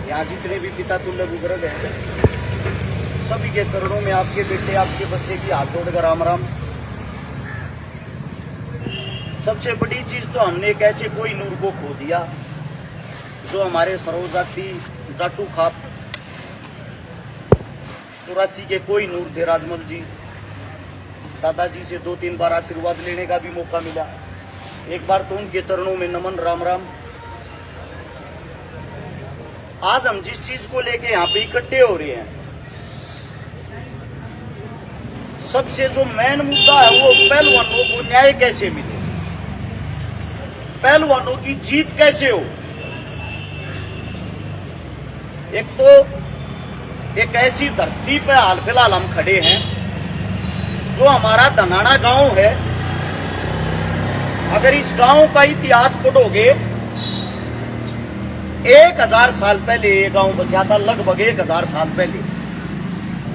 यहाँ जितने भी पिता तुल्य बुजुर्ग हैं, सभी के चरणों में आपके बेटे आपके बच्चे की हाथ जोड़कर राम राम। सबसे बड़ी चीज तो हमने एक ऐसे कोई नूर को खो दिया जो हमारे सर्वजाति जाटू खाप 84 के कोई नूर थे। राजमल जी दादाजी से 2-3 बार आशीर्वाद लेने का भी मौका मिला। एक बार तो उनके चरणों में नमन, राम राम। आज हम जिस चीज को लेके यहाँ पे इकट्ठे हो रहे हैं, सबसे जो मेन मुद्दा है वो पहलवानों को न्याय कैसे मिले, पहलवानों की जीत कैसे हो। एक तो एक ऐसी धरती पे हाल फिलहाल हम खड़े हैं जो हमारा धनाना गांव है। अगर इस गांव का इतिहास पढ़ोगे, 1000 साल पहले ये गांव बसा था, लगभग 1000 साल पहले।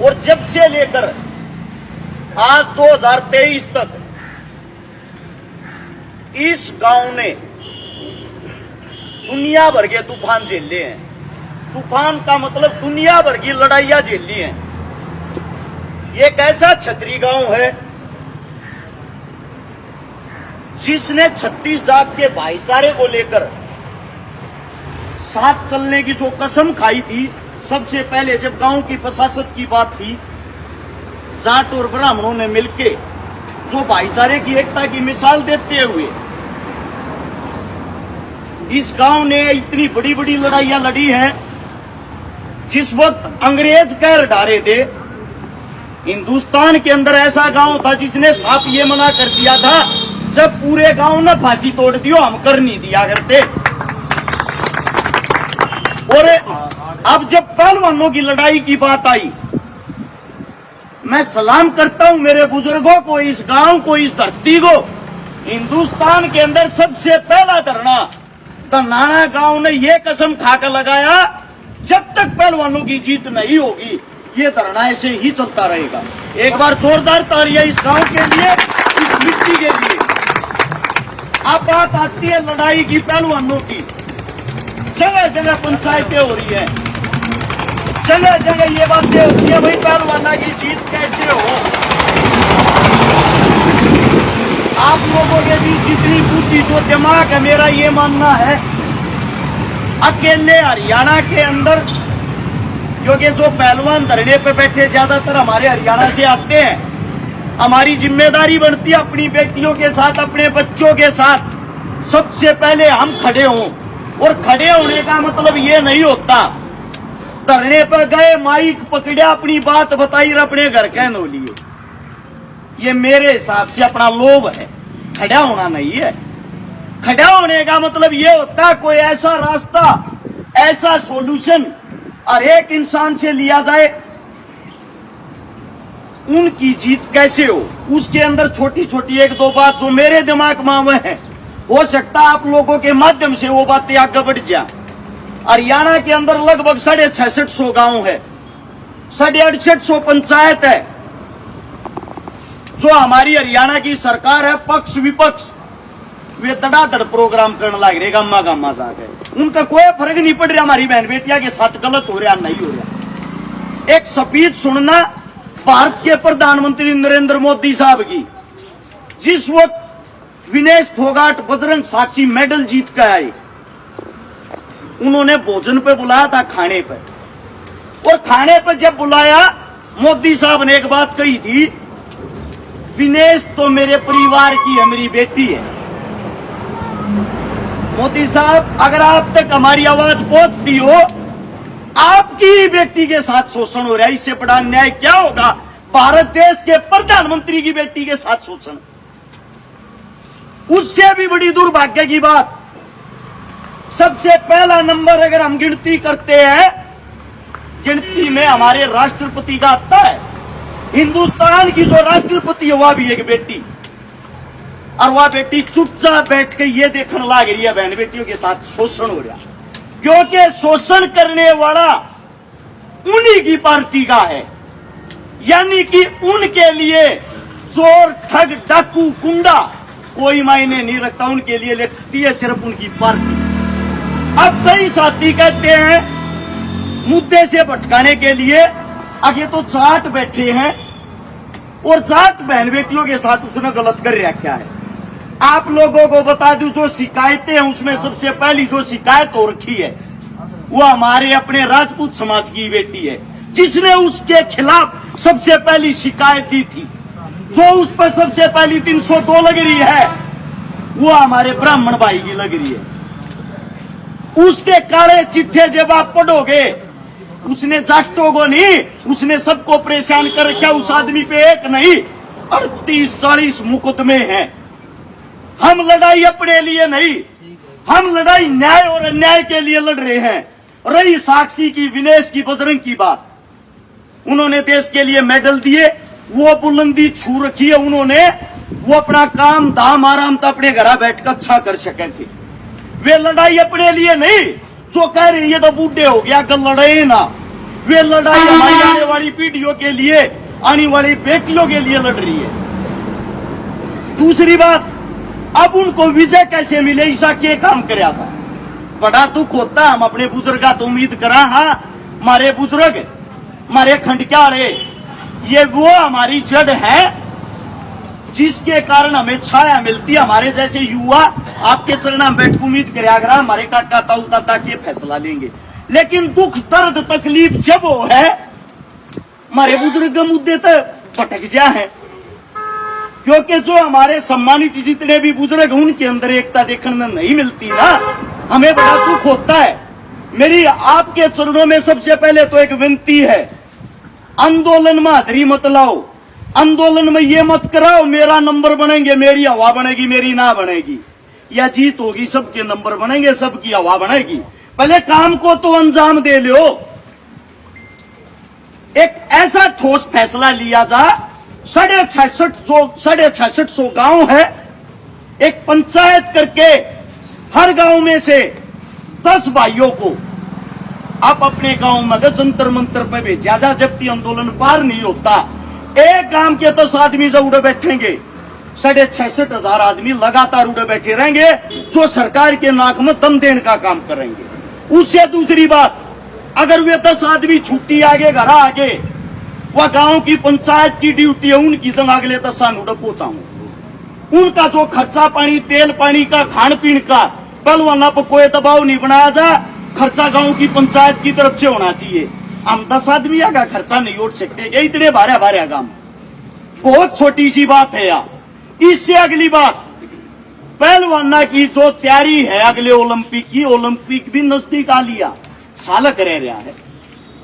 और जब से लेकर आज 2023 तक इस गांव ने दुनिया भर के तूफान झेले हैं। तूफान का मतलब दुनिया भर की लड़ाइयां झेली हैं। ये एक ऐसा छतरी गांव है जिसने 36 जात के भाईचारे को लेकर साथ चलने की जो कसम खाई थी, सबसे पहले जब गांव की प्रशासक की बात थी, जाट और ब्राह्मणों ने मिलके जो भाईचारे की एकता की मिसाल देते हुए इस गांव ने इतनी बड़ी बड़ी लड़ाइयां लड़ी हैं। जिस वक्त अंग्रेज कह डारे थे, हिंदुस्तान के अंदर ऐसा गांव था जिसने साफ ये मना कर दिया था, जब पूरे गांव ने फांसी तोड़ दियो, हम कर नहीं दिया करते। और अब जब पहलवानों की लड़ाई की बात आई, मैं सलाम करता हूं मेरे बुजुर्गों को, इस गांव को, इस धरती को। हिंदुस्तान के अंदर सबसे पहला धरना धनाना गांव ने यह कसम खाकर लगाया, जब तक पहलवानों की जीत नहीं होगी ये धरना ऐसे ही चलता रहेगा। एक बार जोरदार तालियां इस गांव के लिए, इस मिट्टी के लिए। अब बात आती है लड़ाई की, पहलवानों की। जगह जगह पंचायतें हो रही है, जगह जगह ये बातें होती है, भाई पहलवाना की जीत कैसे हो। आप लोगों के भी जितनी बुद्धि जो दिमाग है, मेरा ये मानना है अकेले हरियाणा के अंदर, क्योंकि जो पहलवान धरने पे बैठे ज्यादातर हमारे हरियाणा से आते हैं, हमारी जिम्मेदारी बनती है अपनी बेटियों के साथ, अपने बच्चों के साथ सबसे पहले हम खड़े हों। और खड़े होने का मतलब ये नहीं होता धरने पर गए, माइक पकड़ा, अपनी बात बताई और अपने घर के नो लिए। ये मेरे हिसाब से अपना लोभ है, खड़ा होना नहीं है। खड़ा होने का मतलब ये होता कोई ऐसा रास्ता, ऐसा सॉल्यूशन हर एक इंसान से लिया जाए, उनकी जीत कैसे हो। उसके अंदर छोटी छोटी 1-2 बात जो मेरे दिमाग में है, हो सकता है आप लोगों के माध्यम से वो बातें आगे बढ़ जाए। हरियाणा के अंदर लगभग 650 गांव है, 6800 पंचायत है। जो हमारी हरियाणा की सरकार है, पक्ष विपक्ष वे धड़ाधड़ प्रोग्राम करने लग रहे गामा गामा जाके। उनका कोई फर्क नहीं पड़ रहा हमारी बहन बेटिया के साथ गलत हो रहा नहीं हो रहा। एक स्पीच सुनना भारत के प्रधानमंत्री नरेंद्र मोदी साहब की, जिस वक्त विनेश फोगाट बजरंग साक्षी मेडल जीत कर आए, उन्होंने भोजन पे बुलाया था, खाने पे। और खाने पे जब बुलाया, मोदी साहब ने एक बात कही थी, विनेश तो मेरे परिवार की है, मेरी बेटी है। मोदी साहब, अगर आप तक हमारी आवाज पहुंचती हो, आपकी ही बेटी के साथ शोषण हो रहा है, इससे बड़ा अन्याय क्या होगा। भारत देश के प्रधानमंत्री की बेटी के साथ शोषण, उससे भी बड़ी दुर्भाग्य की बात। सबसे पहला नंबर अगर हम गिनती करते हैं, गिनती में हमारे राष्ट्रपति का आता है। हिंदुस्तान की जो राष्ट्रपति है वह भी एक बेटी, और वह बेटी चुपचाप बैठ के ये देखने लग रही है बहन बेटियों के साथ शोषण हो रहा, क्योंकि शोषण करने वाला उन्हीं की पार्टी का है। यानी कि उनके लिए चोर, ठग, डाकू, गुंडा कोई मायने नहीं रखता, उनके लिए लिखती है सिर्फ उनकी पार्टी। अब कई साथी कहते हैं मुद्दे से भटकाने के लिए आगे तो जाट बैठे हैं और जाट बहन बेटियों के साथ उसने गलत कर रहा क्या है। आप लोगों को बता दूं, जो शिकायतें हैं उसमें सबसे पहली जो शिकायत हो रखी है वो हमारे अपने राजपूत समाज की बेटी है, जिसने उसके खिलाफ सबसे पहली शिकायत दी थी। जो उस पर सबसे पहली 302 लग रही है वो हमारे ब्राह्मण भाई की लग रही है। उसके काले चिट्ठे जब आप पढ़ोगे, उसने जाटों को नहीं, उसने सबको परेशान कर रखा। उस आदमी पे एक नहीं 38-40 मुकदमे हैं। हम लड़ाई अपने लिए नहीं, हम लड़ाई न्याय और अन्याय के लिए लड़ रहे हैं। रही साक्षी की, विनेश की, बजरंग की बात, उन्होंने देश के लिए मेडल दिए, वो बुलंदी छू रखी है उन्होंने। वो अपना काम धाम आराम तो अपने घर बैठ कर अच्छा कर सके थे। वे लड़ाई अपने लिए नहीं, जो कह रहे ये तो बूढ़े हो गया कल लड़े ना, वे लड़ाई हमारी आने वाली पीढ़ियों के लिए, आने वाली बेटियों के लिए लड़ रही है। दूसरी बात, अब उनको विजय कैसे मिले, ऐसा क्या काम कराया था। बड़ा दुख होता, हम अपने बुजुर्ग तो उम्मीद करा, हाँ हमारे बुजुर्ग, हमारे खंडक्यारे, ये वो हमारी जड़ है जिसके कारण हमें छाया मिलती है। हमारे जैसे युवा आपके चरणों में बैठ उम्मीद कराया, हमारे काका ताऊ दादा के फैसला लेंगे। लेकिन दुख दर्द तकलीफ जब वो है, हमारे बुजुर्ग मुद्दे तो भटक जा है, क्योंकि जो हमारे सम्मानित जितने भी बुजुर्ग उनके अंदर एकता देखने नहीं मिलती ना, हमें बड़ा दुख होता है। मेरी आपके चरणों में सबसे पहले तो एक विनती है, आंदोलन में हाजिरी मत लाओ, आंदोलन में ये मत कराओ मेरा नंबर बनेंगे, मेरी हवा बनेगी, मेरी ना बनेगी, या जीत होगी सबके नंबर बनेंगे, सबकी हवा बनेगी। पहले काम को तो अंजाम दे लो। एक ऐसा ठोस फैसला लिया जा, 650 गांव है, एक पंचायत करके हर गांव में से 10 भाइयों को आप अपने गांव में जंतर मंतर पे भेजा जा। जब तक आंदोलन पार नहीं होता, एक गांव के 10 आदमी जो उड़े बैठेंगे, 66,500 आदमी लगातार उड़े बैठे रहेंगे, जो सरकार के नाक में दम देने का काम करेंगे। उससे दूसरी बात, अगर वे 10 आदमी छुट्टी आगे घर आगे, वह गांव की पंचायत की ड्यूटी है, उनकी संग अगले 10 उड़े पहुंचाऊं। उनका जो खर्चा पानी, तेल पानी का, खान पीन का, पहलवाना पर कोई दबाव नहीं बनाया जा, खर्चा गांव की पंचायत की तरफ से होना चाहिए। हम 10 आदमी का खर्चा नहीं उठ सकते, ये इतने भारे भारे काम, बहुत छोटी सी बात है यार। इससे अगली बात, पहलवाना की जो तैयारी है अगले ओलंपिक की, ओलंपिक भी नजदीक आ लिया, सालक रह रहा है।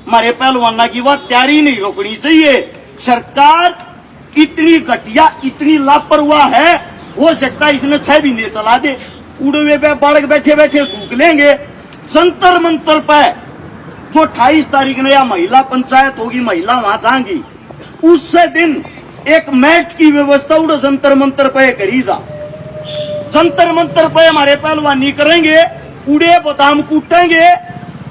हमारे पहलवाना की वह तैयारी नहीं रोकनी चाहिए। सरकार इतनी घटिया, इतनी लापरवाह है, हो सकता है इसने 6 महीने चला दे, उड़वे पे बालक बैठे बैठे सूख लेंगे। जंतर मंतर पे जो 28 तारीख ने या महिला पंचायत होगी, महिला वहां जाएंगी, उससे दिन एक मैच की व्यवस्था उड़ो जंतर मंतर पे करी जा। जंतर मंतर पे हमारे पहलवानी करेंगे, उड़े बादाम कूटेंगे,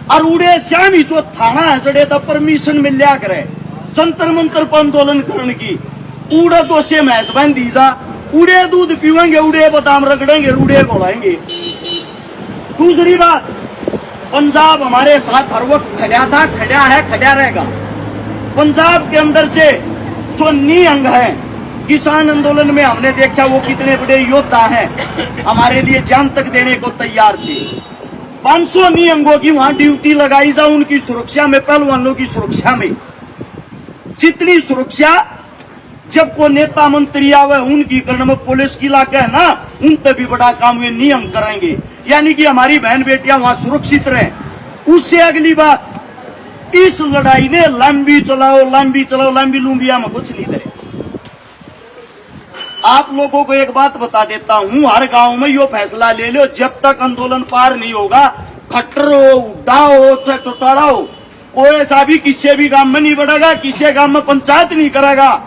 और उड़े श्याम ही जो थाना है जड़े तो परमिशन मिल लिया करे जंतर मंतर पर आंदोलन करने की। उड़े तो से मैच बन दी जा, उड़े दूध पीवेंगे, उड़े बादाम रगड़ेंगे, उड़े बोलाएंगे। दूसरी बात, पंजाब हमारे साथ हर वक्त खड़ा था, खड़ा है, खड़ा रहेगा। पंजाब के अंदर से जो निहंग है, किसान आंदोलन में हमने देखा वो कितने बड़े योद्धा हैं, हमारे लिए जान तक देने को तैयार थे। 500 निहंगों की वहां ड्यूटी लगाई जा, उनकी सुरक्षा में, पहलवानों की सुरक्षा में। जितनी सुरक्षा जब को नेता मंत्री आवे उनकी करने में पुलिस की इलाका है ना, उन तक भी बड़ा काम वे नियम करेंगे, यानी कि हमारी बहन बेटियां वहां सुरक्षित रहें। उससे अगली बात, इस लड़ाई ने लंबी चलाओ, लंबी चलाओ, लंबी लूंबिया में कुछ नहीं करे। आप लोगों को एक बात बता देता हूं, हर गांव में यो फैसला ले लो, जब तक आंदोलन पार नहीं होगा, खट्टर हो, उड्डा हो, चाहे चौटाड़ा हो, कोई ऐसा भी किसी भी गांव में नहीं बढ़ेगा, किसी गांव में पंचायत नहीं करेगा।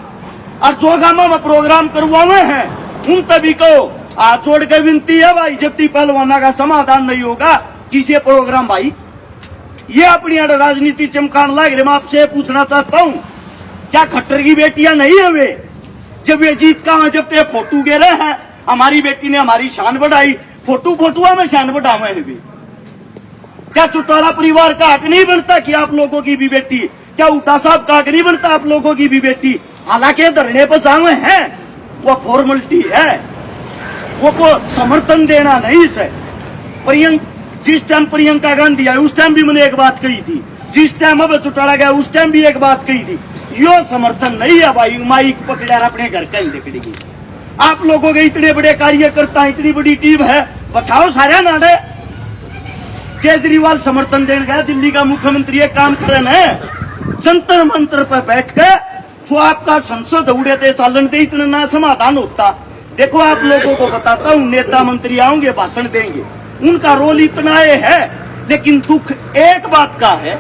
और जो गांव में प्रोग्राम करवाए हैं उन तभी को हाथ जोड़ कर विनती है भाई, जब तक पहलवाना का समाधान नहीं होगा किसी प्रोग्राम भाई। ये अपनी राजनीति चमकान लग रहे। मैं आपसे पूछना चाहता हूं, क्या खट्टर की बेटियां नहीं है वे? जब ये जीत का जब ते फोटो गे रहे हैं, हमारी बेटी ने हमारी शान बढ़ाई, फोटो फोटुआ में शान बढ़ावे है भी। क्या चौटाला परिवार का हक नहीं बनता कि आप लोगों की भी बेटी, क्या उटा साहब का हक नहीं बनता आप लोगों की भी बेटी? हालांकि धरने पर जावे हैं वो फॉर्मेलिटी है, वो को समर्थन देना नहीं है। जिस टाइम प्रियंका गांधी आई उस टाइम भी मैंने एक बात कही थी, जिस टाइम अब चौटाला गया उस टाइम भी एक बात कही थी। यो समर्थन नहीं है भाई, माइक पकड़ा अपने घर का ही निकलेगी। आप लोगों के इतने बड़े कार्यकर्ता, इतनी बड़ी टीम है, बताओ सारे नाडे। केजरीवाल समर्थन देने गया, दिल्ली का मुख्यमंत्री एक काम करे न, जंतर मंत्र पर बैठ के जो आपका संसद उड़े थे चालन दे, इतना ना समाधान होता। देखो आप लोगों को बताता हूँ, नेता मंत्री आएंगे भाषण देंगे, उनका रोल इतना है, लेकिन दुख एक बात का है,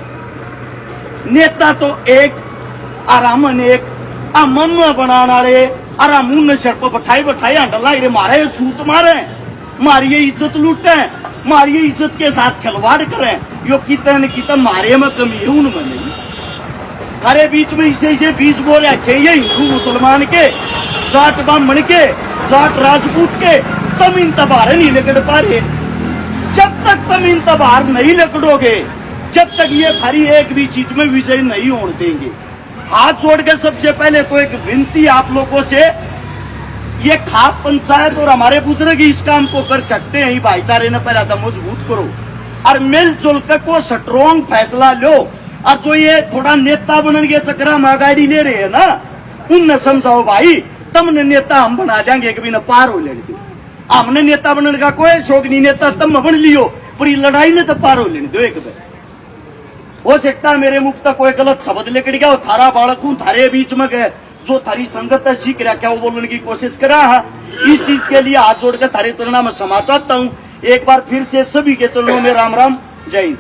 नेता तो एक आरामन एक मन बनाने वाले अरा मुंह सर पर बैठाई बैठाई हंडला रे मारे छूत मारे, मारिए इज्जत लूटे, मारिए इज्जत के साथ खिलवाड़ करें। यो कितन कितन मारे में कमी ऊन बने हरे बीच में इसे बीच बोल रखे ये हिंदू मुसलमान के, जाट ब्राह्मण के, जाट राजपूत के, तुम इन तबार नहीं लकड़ पा रहे। जब तक तुम इन तबार नहीं लकड़ोगे, जब तक ये हरी एक भी चीज में विजय नहीं होने देंगे। हाथ जोड़ के सबसे पहले तो एक विनती आप लोगों से, ये खाप पंचायत और हमारे बुजुर्ग इस काम को कर सकते हैं, भाईचारे ने पहला तो मजबूत करो और मिलजुल कर को स्ट्रॉन्ग फैसला लो। और जो ये थोड़ा नेता बनने के चक्कर में गाड़ी ले रहे है ना, उनने समझाओ भाई तुमने नेता हम बना देंगे, कभी न पार हो लेने। हमने नेता बनने का कोई शौक नहीं, नेता तुम बन लियो, पर ये लड़ाई ने तो पार हो लेने दो। एक बार हो सकता है मेरे मुख तक कोई गलत शब्द लेकर गया, थारा बालक हूं थारे बीच में गए, जो थारी संगत है सीख रहा क्या वो बोलने की कोशिश करा है। इस चीज के लिए हाथ जोड़कर थारे चरणों में क्षमा चाहता हूं। एक बार फिर से सभी के चरणों में राम राम, जय हिंद।